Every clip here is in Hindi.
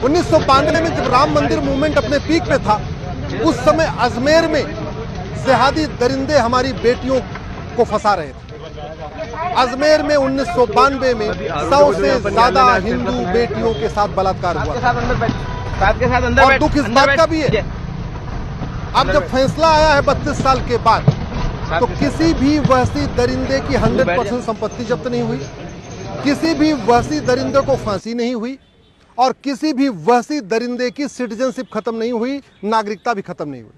1992 में जब राम मंदिर मूवमेंट अपने पीक पे था, उस समय अजमेर में जिहादी दरिंदे हमारी बेटियों को फंसा रहे थे। अजमेर में 1992 में 100 से ज्यादा हिंदू बेटियों के साथ बलात्कार हुआ और दुख इस बात का भी है, अब जब फैसला आया है 32 साल के बाद, तो किसी भी वहशी दरिंदे की 100% संपत्ति जब्त नहीं हुई, किसी भी वहशी दरिंदे को फांसी नहीं हुई और किसी भी वहशी दरिंदे की सिटीजनशिप खत्म नहीं हुई, नागरिकता भी खत्म नहीं हुई।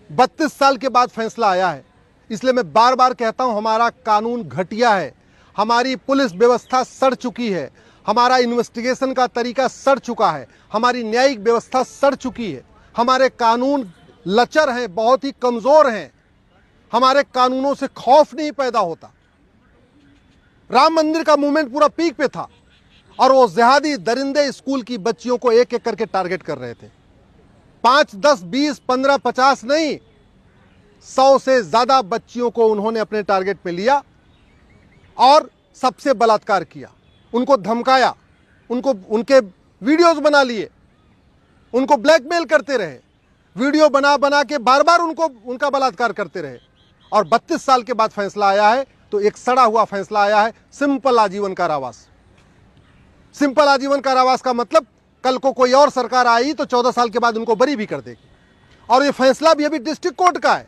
32 साल के बाद फैसला आया है, इसलिए मैं बार बार कहता हूं हमारा कानून घटिया है, हमारी पुलिस व्यवस्था सड़ चुकी है, हमारा इन्वेस्टिगेशन का तरीका सड़ चुका है, हमारी न्यायिक व्यवस्था सड़ चुकी है, हमारे कानून लचर हैं, बहुत ही कमजोर हैं, हमारे कानूनों से खौफ नहीं पैदा होता। राम मंदिर का मूवमेंट पूरा पीक पे था और वो जिहादी दरिंदे स्कूल की बच्चियों को एक एक करके टारगेट कर रहे थे। 5, 10, 20, 15, 50 नहीं, 100 से ज्यादा बच्चियों को उन्होंने अपने टारगेट पे लिया और सबसे बलात्कार किया, उनको धमकाया, उनके वीडियोस बना लिए, उनको ब्लैकमेल करते रहे, वीडियो बना बना के बार बार उनका बलात्कार करते रहे। और 32 साल के बाद फैसला आया है, तो एक सड़ा हुआ फैसला आया है, सिंपल आजीवन कारावास। सिंपल आजीवन कारावास का मतलब कल को कोई और सरकार आई तो 14 साल के बाद उनको बरी भी कर देगी। और ये फैसला भी अभी डिस्ट्रिक्ट कोर्ट का है,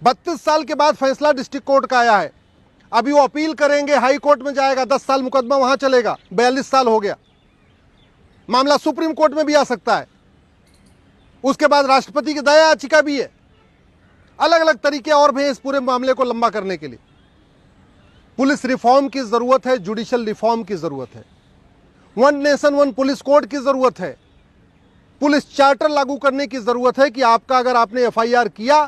32 साल के बाद फैसला डिस्ट्रिक्ट कोर्ट का आया है। अभी वो अपील करेंगे, हाई कोर्ट में जाएगा, 10 साल मुकदमा वहां चलेगा, 42 साल हो गया, मामला सुप्रीम कोर्ट में भी आ सकता है, उसके बाद राष्ट्रपति की दया याचिका भी है, अलग अलग तरीके और भी इस पूरे मामले को लंबा करने के लिए। पुलिस रिफॉर्म की जरूरत है, जुडिशियल रिफॉर्म की जरूरत है, one nation one police code की जरूरत है, पुलिस चार्टर लागू करने की जरूरत है कि आपका अगर आपने एफआईआर किया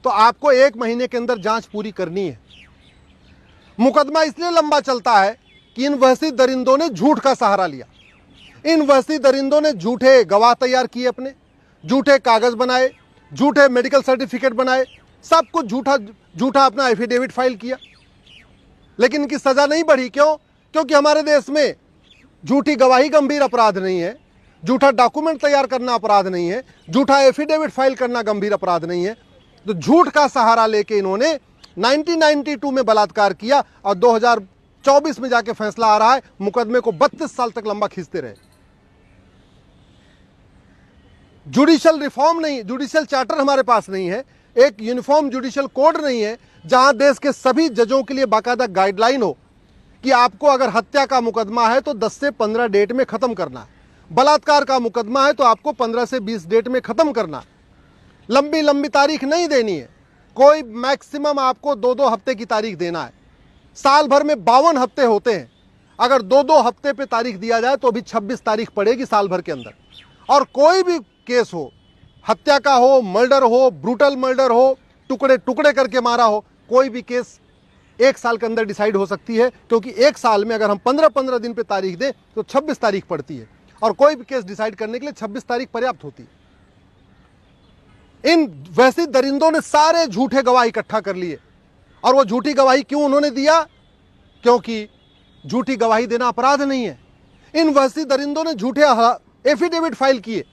तो आपको 1 महीने के अंदर जांच पूरी करनी है। मुकदमा इसलिए लंबा चलता है कि इन वहशी दरिंदों ने झूठ का सहारा लिया, इन वहशी दरिंदों ने झूठे गवाह तैयार किए, अपने झूठे कागज बनाए, झूठे मेडिकल सर्टिफिकेट बनाए, सब कुछ झूठा अपना एफिडेविट फाइल किया, लेकिन इनकी सजा नहीं बढ़ी। क्यों? क्योंकि हमारे देश में झूठी गवाही गंभीर अपराध नहीं है, झूठा डॉक्यूमेंट तैयार करना अपराध नहीं है, झूठा एफिडेविट फाइल करना गंभीर अपराध नहीं है। तो झूठ का सहारा लेके इन्होंने 1992 में बलात्कार किया और 2024 में जाके फैसला आ रहा है, मुकदमे को 32 साल तक लंबा खींचते रहे। जुडिशियल रिफॉर्म नहीं, जुडिशियल चार्टर हमारे पास नहीं है, एक यूनिफॉर्म जुडिशियल कोड नहीं है जहां देश के सभी जजों के लिए बाकायदा गाइडलाइन हो कि आपको अगर हत्या का मुकदमा है तो 10 से 15 डेट में खत्म करना है, बलात्कार का मुकदमा है तो आपको 15 से 20 डेट में खत्म करना है, लंबी लंबी तारीख नहीं देनी है, कोई मैक्सिमम आपको 2-2 हफ्ते की तारीख देना है। साल भर में 52 हफ्ते होते हैं, अगर 2-2 हफ्ते पे तारीख दिया जाए तो अभी 26 तारीख पड़ेगी साल भर के अंदर। और कोई भी केस हो, हत्या का हो, मर्डर हो, ब्रूटल मर्डर हो, टुकड़े टुकड़े करके मारा हो, कोई भी केस 1 साल के अंदर डिसाइड हो सकती है, क्योंकि 1 साल में अगर हम 15-15 दिन पे तारीख दें तो 26 तारीख पड़ती है और कोई भी केस डिसाइड करने के लिए 26 तारीख पर्याप्त होती है। इन वैसे दरिंदों ने सारे झूठे गवाह इकट्ठा कर लिए। और वो झूठी गवाही क्यों उन्होंने दिया? क्योंकि झूठी गवाही देना अपराध नहीं है। इन वैसी दरिंदों ने झूठे एफिडेविट फाइल किए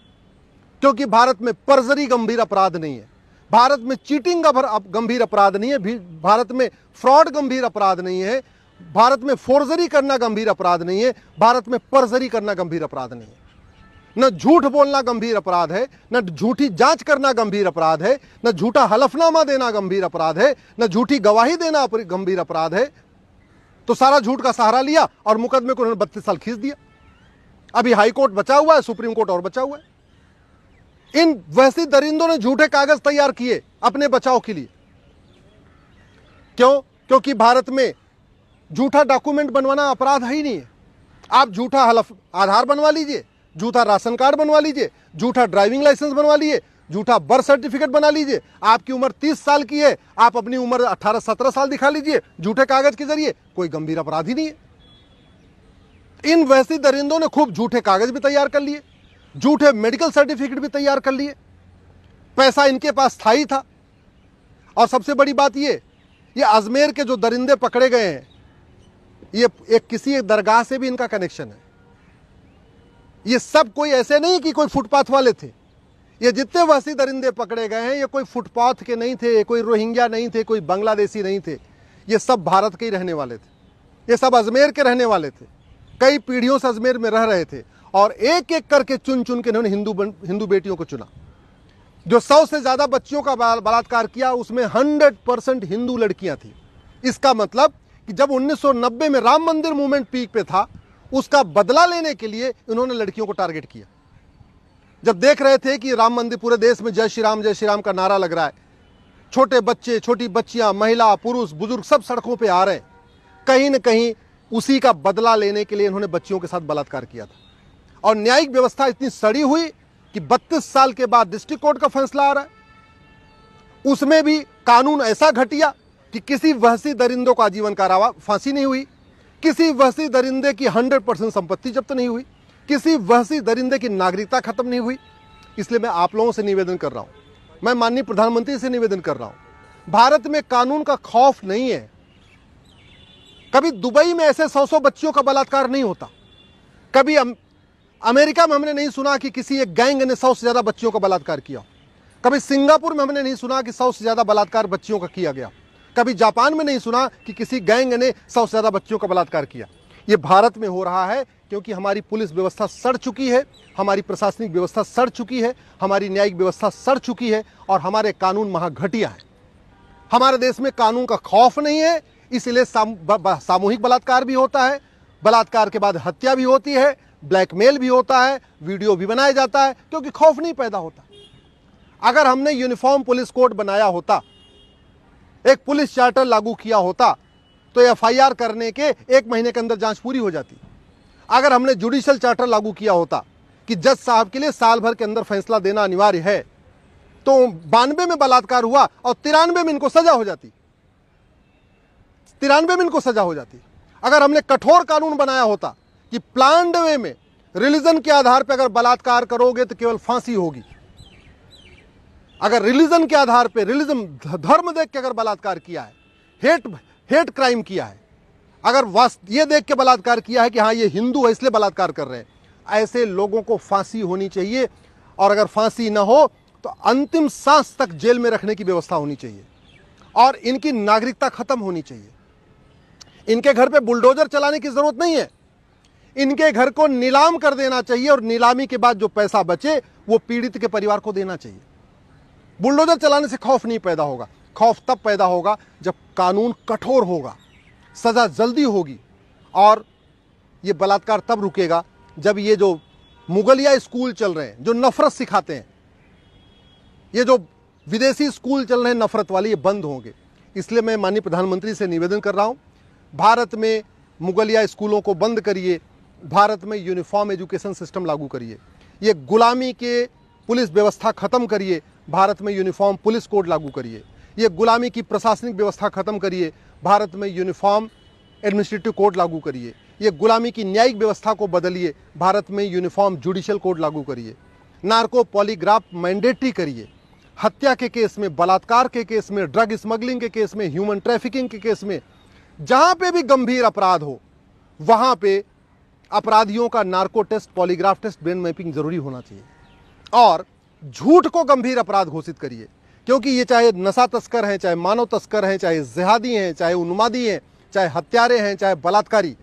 क्योंकि भारत में परजरी गंभीर अपराध नहीं है, भारत में चीटिंग गंभीर अपराध नहीं है, भारत में फ्रॉड गंभीर अपराध नहीं है, भारत में फोर्जरी करना गंभीर अपराध नहीं है, भारत में परजरी करना गंभीर अपराध नहीं है। न झूठ बोलना गंभीर अपराध है, न झूठी जांच करना गंभीर अपराध है, न झूठा हलफनामा देना गंभीर अपराध है, न झूठी गवाही देना गंभीर अपराध है। तो सारा झूठ का सहारा लिया और मुकदमे को उन्होंने 32 साल खींच दिया। अभी हाई कोर्ट बचा हुआ है, सुप्रीम कोर्ट और बचा हुआ है। इन वैसी दरिंदों ने झूठे कागज तैयार किए अपने बचाव के लिए। क्यों? क्योंकि भारत में झूठा डॉक्यूमेंट बनवाना अपराध है ही नहीं है। आप झूठा आधार बनवा लीजिए, झूठा राशन कार्ड बनवा लीजिए, झूठा ड्राइविंग लाइसेंस बनवा लीजिए, झूठा बर्थ सर्टिफिकेट बना लीजिए। आपकी उम्र 30 साल की है, आप अपनी उम्र 18-17 साल दिखा लीजिए झूठे कागज के जरिए, कोई गंभीर अपराध ही नहीं है। इन वैसी दरिंदों ने खूब झूठे कागज भी तैयार कर लिए, झूठे मेडिकल सर्टिफिकेट भी तैयार कर लिए, पैसा इनके पास स्थायी था। और सबसे बड़ी बात ये अजमेर के जो दरिंदे पकड़े गए हैं, ये एक किसी एक दरगाह से भी इनका कनेक्शन है। ये सब कोई ऐसे नहीं कि कोई फुटपाथ वाले थे। ये जितने वहशी दरिंदे पकड़े गए हैं ये कोई फुटपाथ के नहीं थे, कोई रोहिंग्या नहीं थे, कोई बांग्लादेशी नहीं थे। ये सब भारत के ही रहने वाले थे, ये सब अजमेर के रहने वाले थे, कई पीढ़ियों से अजमेर में रह रहे थे और एक एक करके चुन चुन के इन्होंने हिंदू बेटियों को चुना। जो 100 से ज़्यादा बच्चियों का बलात्कार किया उसमें 100% हिंदू लड़कियां थी। इसका मतलब कि जब 1990 में राम मंदिर मूवमेंट पीक पे था उसका बदला लेने के लिए इन्होंने लड़कियों को टारगेट किया। जब देख रहे थे कि राम मंदिर पूरे देश में जय श्री राम का नारा लग रहा है, छोटे बच्चे, छोटी बच्चियां, महिला, पुरुष, बुजुर्ग सब सड़कों पे आ रहे हैं, कहीं न कहीं उसी का बदला लेने के लिए इन्होंने बच्चियों के साथ बलात्कार किया था। और न्यायिक व्यवस्था इतनी सड़ी हुई कि 32 साल के बाद डिस्ट्रिक्ट कोर्ट का फैसला आ रहा है, उसमें भी कानून ऐसा घटिया कि किसी वहशी दरिंदों का आजीवन कारावास, फांसी नहीं हुई, किसी वहशी दरिंदे की 100% संपत्ति जब्त नहीं हुई, किसी वहशी दरिंदे की नागरिकता खत्म नहीं हुई। इसलिए मैं आप लोगों से निवेदन कर रहा हूं, मैं माननीय प्रधानमंत्री से निवेदन कर रहा हूं, भारत में कानून का खौफ नहीं है। कभी दुबई में ऐसे 100 बच्चियों का बलात्कार नहीं होता, कभी अमेरिका में हमने नहीं सुना कि किसी एक गैंग ने 100 से ज्यादा बच्चियों का बलात्कार किया, कभी सिंगापुर में हमने नहीं सुना कि 100 से ज्यादा बलात्कार बच्चियों का किया गया, कभी जापान में नहीं सुना कि किसी गैंग ने 100 से ज्यादा बच्चियों का बलात्कार किया। ये भारत में हो रहा है क्योंकि हमारी पुलिस व्यवस्था सड़ चुकी है, हमारी प्रशासनिक व्यवस्था सड़ चुकी है, हमारी न्यायिक व्यवस्था सड़ चुकी है और हमारे कानून महाघटिया है। हमारे देश में कानून का खौफ नहीं है, इसलिए सामूहिक बलात्कार भी होता है, बलात्कार के बाद हत्या भी होती है, ब्लैकमेल भी होता है, वीडियो भी बनाया जाता है, क्योंकि खौफ नहीं पैदा होता। अगर हमने यूनिफॉर्म पुलिस कोड बनाया होता, एक पुलिस चार्टर लागू किया होता तो एफआईआर करने के 1 महीने के अंदर जांच पूरी हो जाती। अगर हमने जुडिशियल चार्टर लागू किया होता कि जज साहब के लिए साल भर के अंदर फैसला देना अनिवार्य है, तो 92 में बलात्कार हुआ और 93 में इनको सजा हो जाती, 93 में इनको सजा हो जाती। अगर हमने कठोर कानून बनाया होता कि प्लान्ड वे में रिलीजन के आधार पर अगर बलात्कार करोगे तो केवल फांसी होगी, अगर रिलीजन के आधार पे, रिलीजन धर्म देख के अगर बलात्कार किया है, हेट क्राइम किया है, अगर ये देख के बलात्कार किया है कि हाँ ये हिंदू है इसलिए बलात्कार कर रहे हैं, ऐसे लोगों को फांसी होनी चाहिए। और अगर फांसी ना हो तो अंतिम सांस तक जेल में रखने की व्यवस्था होनी चाहिए और इनकी नागरिकता खत्म होनी चाहिए। इनके घर पे बुलडोजर चलाने की जरूरत नहीं है, इनके घर को नीलाम कर देना चाहिए और नीलामी के बाद जो पैसा बचे वो पीड़ित के परिवार को देना चाहिए। बुलडोजर चलाने से खौफ नहीं पैदा होगा, खौफ तब पैदा होगा जब कानून कठोर होगा, सजा जल्दी होगी और ये बलात्कार तब रुकेगा जब ये जो मुगलिया स्कूल चल रहे हैं जो नफरत सिखाते हैं, ये जो विदेशी स्कूल चल रहे हैं नफरत वाले, ये बंद होंगे। इसलिए मैं माननीय प्रधानमंत्री से निवेदन कर रहा हूं, भारत में मुगलिया स्कूलों को बंद करिए, भारत में यूनिफॉर्म एजुकेशन सिस्टम लागू करिए, ये गुलामी के पुलिस व्यवस्था खत्म करिए, भारत में यूनिफॉर्म पुलिस कोड लागू करिए, ये गुलामी की प्रशासनिक व्यवस्था खत्म करिए, भारत में यूनिफॉर्म एडमिनिस्ट्रेटिव कोड लागू करिए, ये गुलामी की न्यायिक व्यवस्था को बदलिए, भारत में यूनिफॉर्म जुडिशियल कोड लागू करिए, नार्को पॉलीग्राफ मैंडेटरी करिए, हत्या के केस में, बलात्कार के केस में, ड्रग स्मगलिंग के केस में, ह्यूमन ट्रैफिकिंग के केस में, जहां पे भी गंभीर अपराध हो वहां पे अपराधियों का narco test, polygraph test, brain mapping जरूरी होना चाहिए। और झूठ को गंभीर अपराध घोषित करिए, क्योंकि ये चाहे नशा तस्कर हैं, चाहे मानव तस्कर हैं, चाहे जिहादी हैं, चाहे उन्मादी हैं, चाहे हत्यारे हैं, चाहे बलात्कारी,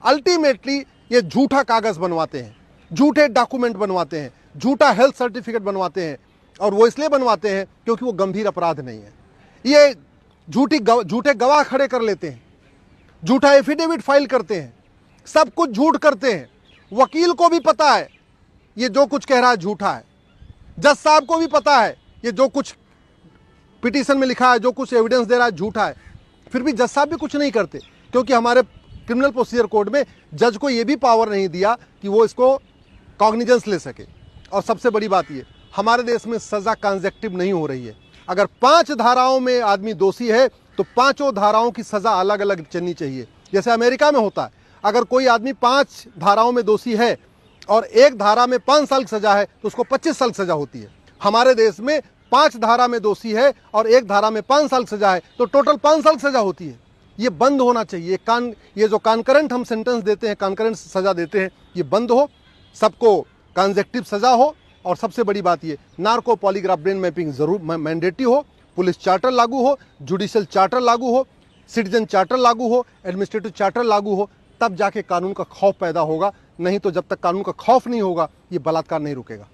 अल्टीमेटली ये झूठा कागज बनवाते हैं, झूठे डॉक्यूमेंट बनवाते हैं, झूठा हेल्थ सर्टिफिकेट बनवाते हैं और वो इसलिए बनवाते हैं क्योंकि वो गंभीर अपराध नहीं है। ये झूठे गवाह खड़े कर लेते हैं, झूठा एफिडेविट फाइल करते हैं, सब कुछ झूठ करते हैं। वकील को भी पता है ये जो कुछ कह रहा है झूठा है, जज साहब को भी पता है ये जो कुछ पिटीशन में लिखा है, जो कुछ एविडेंस दे रहा है झूठा है, फिर भी जज साहब भी कुछ नहीं करते, क्योंकि हमारे क्रिमिनल प्रोसीजर कोड में जज को ये भी पावर नहीं दिया कि वो इसको कॉग्निजेंस ले सके। और सबसे बड़ी बात ये, हमारे देश में सजा कंसेक्टिव नहीं हो रही है। अगर 5 धाराओं में आदमी दोषी है तो 5 धाराओं की सजा अलग अलग चलनी चाहिए, जैसे अमेरिका में होता है। अगर कोई आदमी 5 धाराओं में दोषी है और एक धारा में 5 साल की सजा है तो उसको 25 साल की सजा होती है। हमारे देश में 5 धारा में दोषी है और एक धारा में 5 साल की सजा है तो टोटल 5 साल की सजा होती है। ये बंद होना चाहिए। ये जो कॉन्करेंट हम सेंटेंस देते हैं, कॉन्करेंट सजा देते हैं, ये बंद हो। सबको कंसेक्टिव सजा हो, और सबसे बड़ी बात ये नार्को पॉलीग्राफ ब्रेन मैपिंग जरूर मैंडेटरी हो, पुलिस चार्टर लागू हो, जुडिशियल चार्टर लागू हो, सिटीजन चार्टर लागू हो, एडमिनिस्ट्रेटिव चार्टर लागू हो, तब जाके कानून का खौफ पैदा होगा। नहीं तो जब तक कानून का खौफ नहीं होगा ये बलात्कार नहीं रुकेगा।